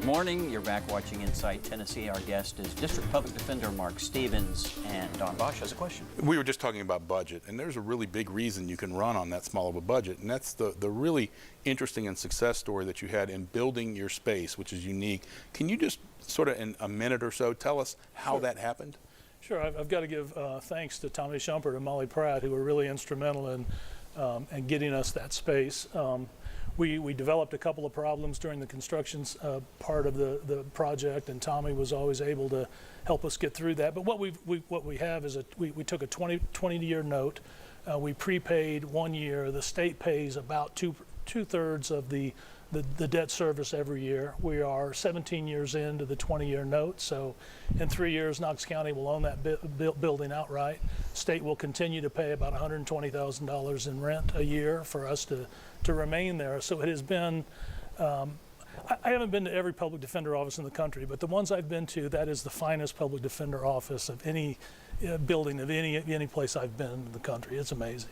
Good morning. You're back watching Inside Tennessee. Our guest is District Public Defender Mark Stevens, and Don Bosch has a question. We were just talking about budget, and there's a really big reason you can run on that small of a budget, and that's the really interesting and success story that you had in building your space, which is unique. Can you just sort of in a minute or so tell us how that happened? Sure. I've got to give thanks to Tommy Shumpert and Molly Pratt, who were really instrumental in getting us that space. We developed a couple of problems during the construction part of the project, and Tommy was always able to help us get through that. But what we have is we took a 20-year note. We prepaid 1 year. The state pays about two-thirds of the debt service every year. We are 17 years into the 20-year note, so in 3 years, Knox County will own that building outright. State will continue to pay about $120,000 in rent a year for us to remain there. So it has been, I haven't been to every public defender office in the country, but the ones I've been to, that is the finest public defender office of any building of any place I've been in the country. It's amazing.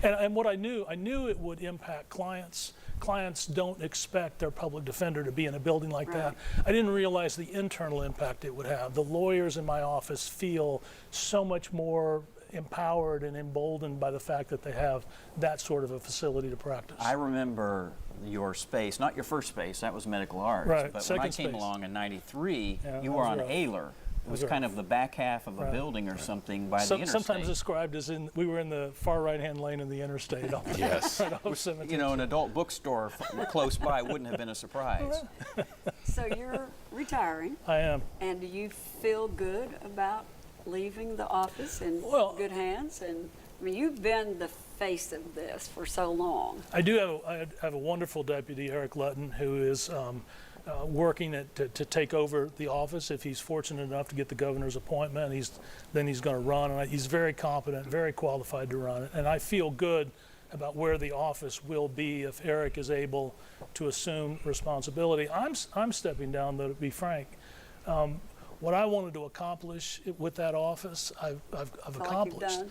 And what I knew it would impact clients. Clients don't expect their public defender to be in a building like that. I didn't realize the internal impact it would have. The lawyers in my office feel so much more empowered and emboldened by the fact that they have that sort of a facility to practice. I remember your space, not your first space, that was medical arts, right. But Second when I came space. Along in '93, Yeah, you were on Ayler. It was kind of the back half of a building or something by the interstate. Sometimes described as we were in the far right-hand lane of the interstate. Yes. Right off 17th. You know, an adult bookstore close by wouldn't have been a surprise. So you're retiring. I am. And do you feel good about leaving the office in good hands? And I mean, you've been the face of this for so long. I do have a wonderful deputy, Eric Lutton, who is working to take over the office. If he's fortunate enough to get the governor's appointment, then he's going to run. And he's very competent, very qualified to run it. And I feel good about where the office will be if Eric is able to assume responsibility. I'm stepping down, though, to be frank. What I wanted to accomplish with that office, I've accomplished. Like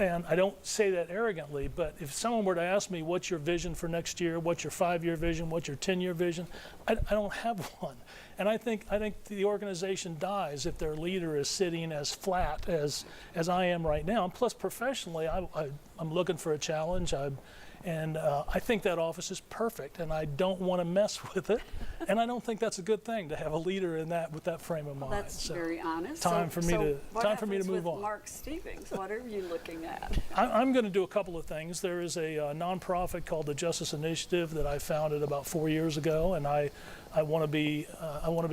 and I don't say that arrogantly, but if someone were to ask me, what's your vision for next year? What's your 5-year vision? What's your 10-year vision? I don't have one. And I think the organization dies if their leader is sitting as flat as I am right now. And plus, professionally, I'm looking for a challenge. I think that office is perfect, and I don't want to mess with it. And I don't think that's a good thing to have a leader with that frame of mind. That's very honest. Time for me to move on. Mark Stevens, what are you looking at? I'm going to do a couple of things. There is a nonprofit called the Justice Initiative that I founded about 4 years ago, and I want to be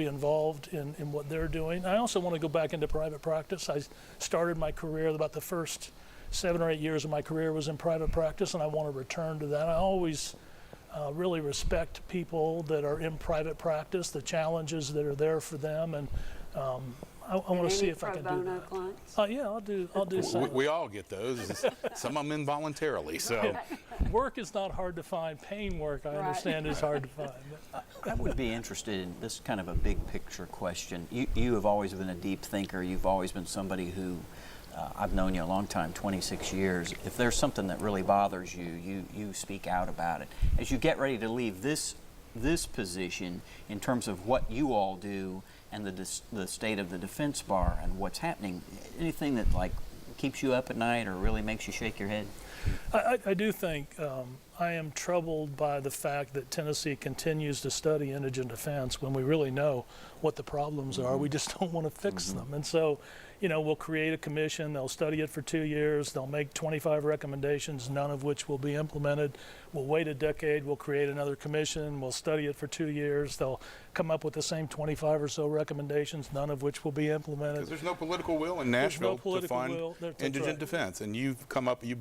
involved in what they're doing. I also want to go back into private practice. I started my career about the first 7 or 8 years of my career was in private practice, and I want to return to that. I always really respect people that are in private practice, the challenges that are there for them, and I want to see if I can do that. Clients? Yeah, I'll do some. We all get those. Some of them involuntarily. So Work is not hard to find. Paying work, I understand, is hard to find. I would be interested in this kind of a big picture question. You have always been a deep thinker. You've always been somebody who I've known you a long time, 26 years. If there's something that really bothers you, you speak out about it. As you get ready to leave this position, in terms of what you all do and the state of the defense bar and what's happening, anything that like keeps you up at night or really makes you shake your head? I do think I am troubled by the fact that Tennessee continues to study indigent defense when we really know what the problems are. We just don't want to fix them. And so, we'll create a commission, they'll study it for 2 years, they'll make 25 recommendations, none of which will be implemented. We'll wait a decade, we'll create another commission, we'll study it for 2 years, they'll come up with the same 25 or so recommendations, none of which will be implemented. because there's no political will in Nashville to fund indigent defense, and you've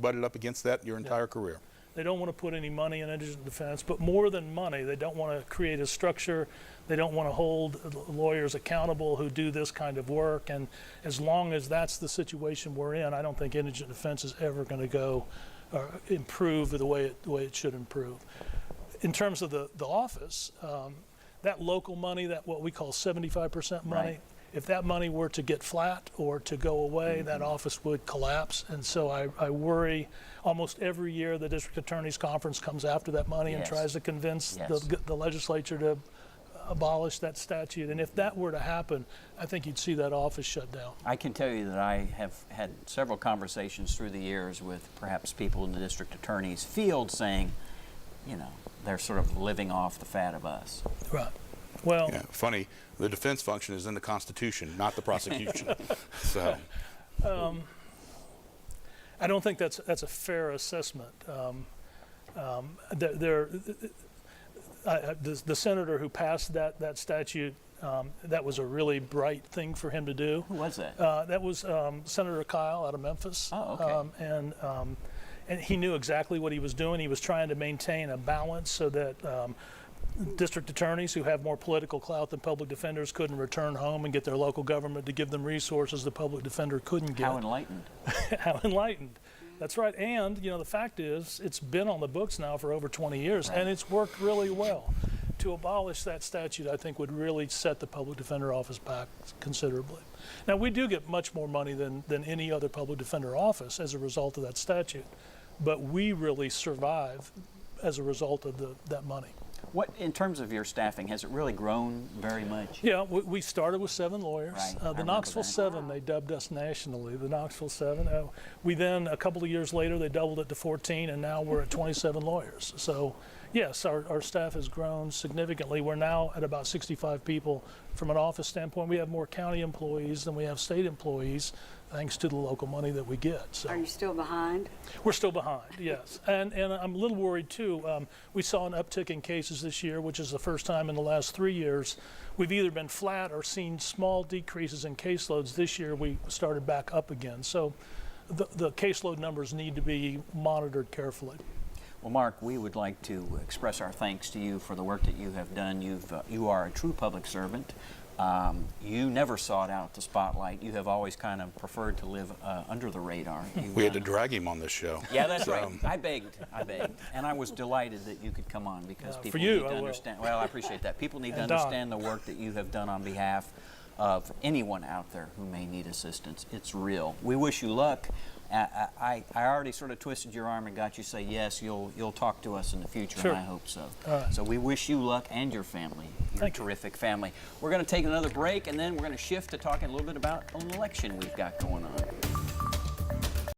butted up against that your entire career. They don't want to put any money in indigent defense, but more than money, they don't want to create a structure. They don't want to hold lawyers accountable who do this kind of work. And as long as that's the situation we're in, I don't think indigent defense is ever going to go improve the way it should improve. In terms of the office, that local money, that what we call 75% money, Right. If that money were to get flat or to go away, that office would collapse. And so I worry almost every year the district attorney's conference comes after that money and tries to convince the legislature to abolish that statute. And if that were to happen, I think you'd see that office shut down. I can tell you that I have had several conversations through the years with perhaps people in the district attorney's field saying, you know, they're sort of living off the fat of us. Right. Well, Yeah, funny, the defense function is in the Constitution, not the prosecution. So, I don't think that's a fair assessment. The senator who passed that statute, that was a really bright thing for him to do. Who was that? That was Senator Kyle out of Memphis. Oh, okay. And he knew exactly what he was doing. He was trying to maintain a balance so that district attorneys who have more political clout than public defenders couldn't return home and get their local government to give them resources the public defender couldn't get. How enlightened. How enlightened. That's right. And, you know, the fact is, it's been on the books now for over 20 years, Right. and it's worked really well. To abolish that statute, I think, would really set the public defender office back considerably. Now, we do get much more money than any other public defender office as a result of that statute, but we really survive as a result of that money. What, in terms of your staffing, has it really grown very much? Yeah, we started with 7 lawyers. Right, I The remember Knoxville that. 7, they dubbed us nationally, the Knoxville 7. We then, a couple of years later, they doubled it to 14, and now we're at 27 lawyers. So, yes, our staff has grown significantly. We're now at about 65 people. From an office standpoint, we have more county employees than we have state employees, thanks to the local money that we get. So. Are you still behind? We're still behind, yes. And I'm a little worried, too. We saw an uptick in cases this year, which is the first time in the last 3 years. We've either been flat or seen small decreases in caseloads. This year, we started back up again. So the caseload numbers need to be monitored carefully. Well, Mark, we would like to express our thanks to you for the work that you have done. You are a true public servant. You never sought out the spotlight. You have always kind of preferred to live under the radar. we had to drag him on this show. Yeah, that's right. I begged, and I was delighted that you could come on because people need to understand. Well, I appreciate that. People need to understand the work that you have done on behalf of anyone out there who may need assistance. It's real. We wish you luck. I already sort of twisted your arm and got you to say yes. You'll talk to us in the future, Sure. and I hope so. All right. So we wish you luck and your family. You're a terrific family. We're going to take another break, and then we're going to shift to talking a little bit about an election we've got going on.